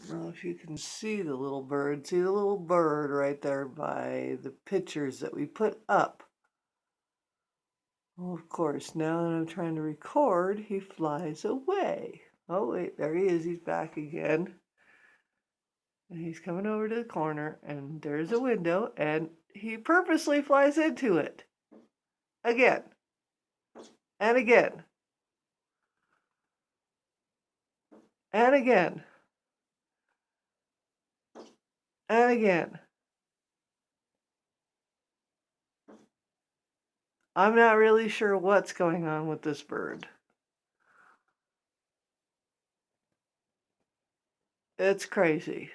don't know if you can see the little bird. See the little bird right there by the pictures that we put up. Well, of course, now that I'm trying to record, he flies away. Oh, wait, there he is. He's back again. And he's coming over to the corner, and there's a window, and he purposely flies into it. Again. And again. And again. And again. I'm not really sure what's going on with this bird. It's crazy.